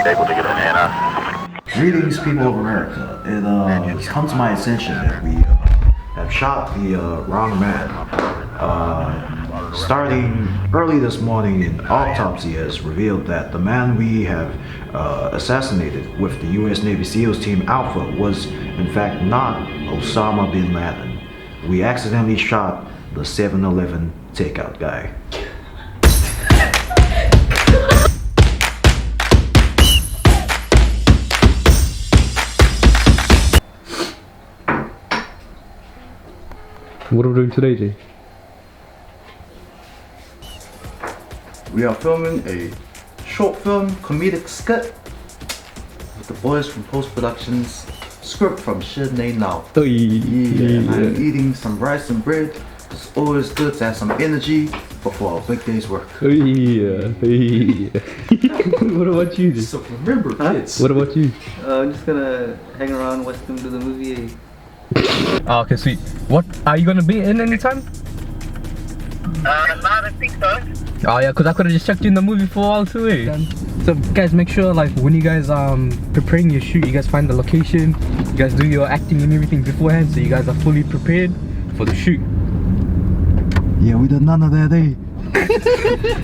able to get an answer. Greetings, people of America. It's come to my attention that we have shot the wrong man. Starting early this morning, an autopsy has revealed that the man we have assassinated with the U.S. Navy SEALs Team Alpha was, in fact, not Osama bin Laden. We accidentally shot the 7-Eleven takeout guy. What are we doing today, Jay? We are filming a short film comedic skit with the boys from Post Productions, script from Shin Nei Now. I'm eating some rice and bread. It's always good to have some energy before our big day's work. What about you? So remember, kids. What about you? I'm just gonna hang around, watch them do the movie. Oh, okay, sweet. What are you gonna be in anytime? I don't think so. Oh yeah, cause I could have just checked you in the movie for a while too, eh? So guys, make sure like when you guys preparing your shoot, you guys find the location, you guys do your acting and everything beforehand, so you guys are fully prepared for the shoot. Yeah, we did none of that, eh?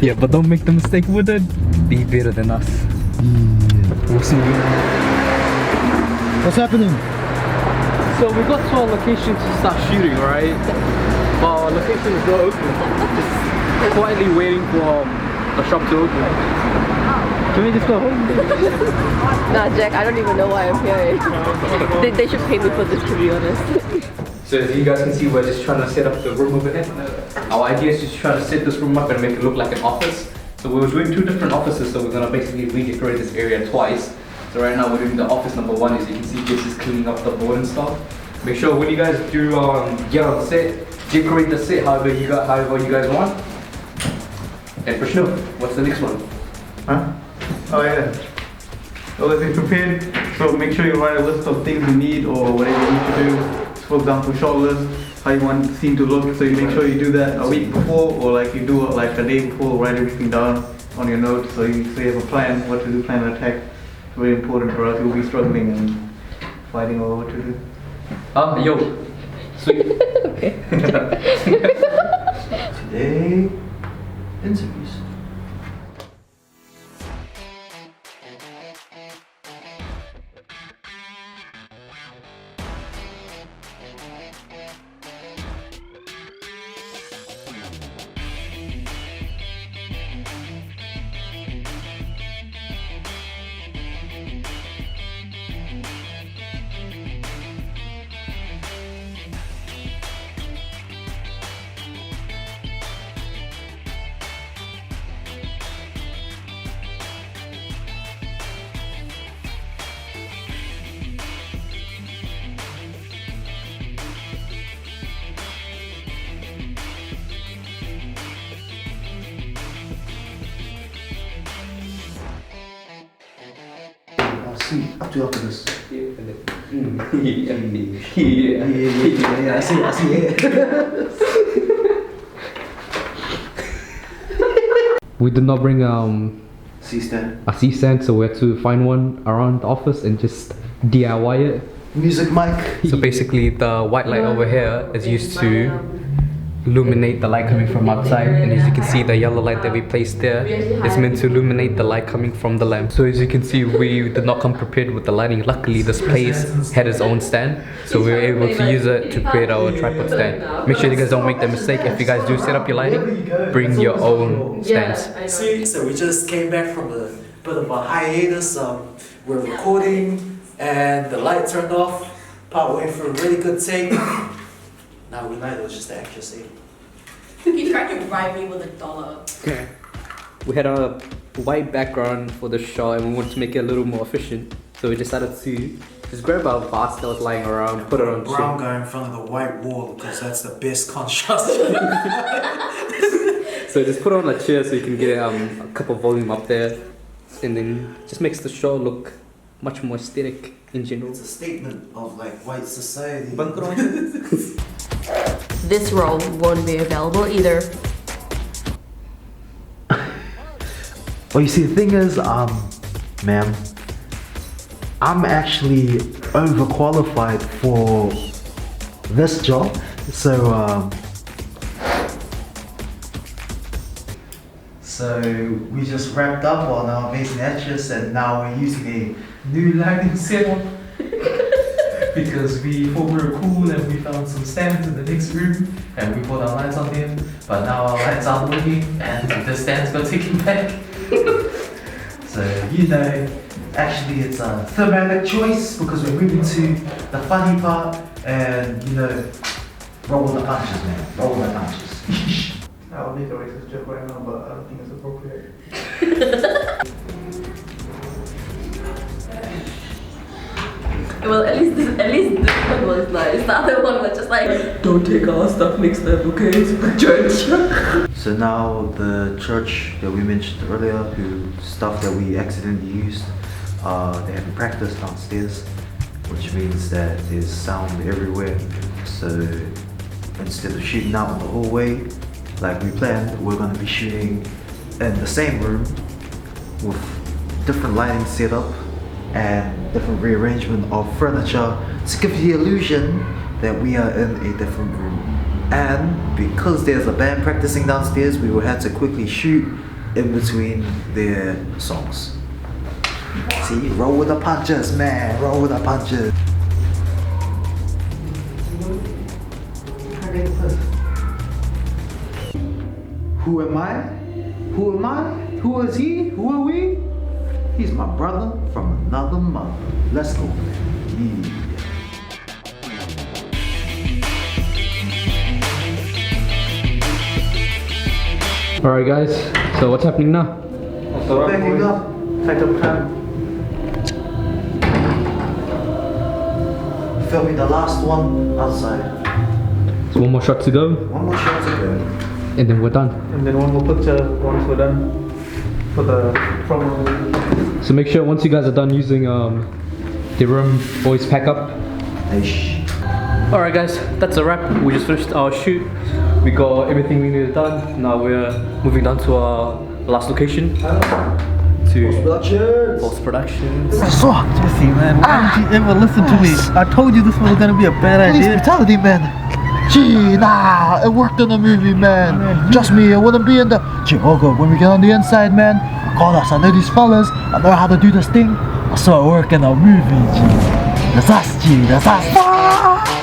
Yeah, but don't make the mistake with it. Be better than us. Yeah. We'll see you. What's happening? So we got to our location to start shooting, right? But our location is not open. Just quietly waiting for the shop to open. Can we just go home? Nah, Jack, I don't even know why I'm here. They should pay me for this, to be honest. So as you guys can see, we're just trying to set up the room over here. Our idea is just trying to set this room up and make it look like an office. So we were doing two different offices, so we're gonna basically redecorate this area twice. So right now we're doing the office number one. As you can see, Jess is cleaning up the board and stuff. Make sure when you guys do get on set, decorate the set however you guys want. And for sure, what's the next one? Huh? Oh yeah. Always be prepared. So make sure you write a list of things you need or whatever you need to do. For example, short list, how you want the scene to look. So you make sure you do that a week before, or like you do it like a day before. Write everything down on your notes so you have a plan, what to do, plan an attack. It's very important for us. You'll be struggling and fighting over what to do. Yo. Sweet. Okay. Today, interviews. See, up to after this. Yeah, I see it. We did not bring C-stand. a C-stand, so we had to find one around the office and just DIY it. Music mic. So basically the white light over here is used to illuminate the light coming from outside, and as you can see the yellow light that we placed there is meant to illuminate the light coming from the lamp. So as you can see, we did not come prepared with the lighting. Luckily this place had its own stand, so we were able to use it to create our tripod stand. Make sure you guys don't make the mistake. If you guys do set up your lighting, bring your own stands. See, so we just came back from a bit of a hiatus. We're recording and the light turned off. Part way for a really good take. Now we know it was just the accuracy. He tried to bribe me with $1. Okay. We had a white background for the shot and we wanted to make it a little more efficient. So we decided to just grab a vase that was lying around, put it on the Brown guy in front of the white wall because that's the best contrast. So just put it on a chair so you can get a cup of volume up there, and then just makes the show look much more aesthetic in general. It's a statement of like white society. This role won't be available either. Well, you see, the thing is, ma'am, I'm actually overqualified for this job. So we just wrapped up on our amazing actress, and now we're using a new lighting setup because we thought we were cool and we found some stands in the next room and we put our lights on them, but now our lights aren't working and the stands got taken back. So actually it's a thematic choice because we're moving to the funny part, and roll the punches, man, roll the punches. I'll make a racist joke right now, but I don't think it's appropriate. Well, at least this one was nice. The other one was just like, don't take our stuff next time, okay? It's a church. So now the church that we mentioned earlier, stuff that we accidentally used, they haven't practiced downstairs, which means that there's sound everywhere. So instead of shooting out in the hallway like we planned, we're going to be shooting in the same room with different lighting setup and different rearrangement of furniture to give the illusion that we are in a different room. And because there's a band practicing downstairs, we will have to quickly shoot in between their songs. See, roll with the punches, man, roll with the punches. Who am I? Who am I? Who is he? Who are we? He's my brother from another mother. Let's go, man. Yeah. Alright guys, so what's happening now? Backing up. Tight up time. Filming the last one outside. So one more shot to go, One more shot to go. and then we're done. And then one more picture once we're done for the promo. So make sure once you guys are done using the room, always pack up. Alright guys, that's a wrap. We just finished our shoot. We got everything we needed done. Now we're moving down to our last location. To post-production. So Jesse, man, why didn't you ever listen to me? I told you this was gonna be a bad idea. Brutality, man. Gee, nah, it worked in the movie, man. Trust me, it wouldn't be in the... Gee, Ogo, when we get on the inside, man, I call us, I know these fellas, I know how to do this thing. I saw it work in a movie, G. That's us, G, that's us.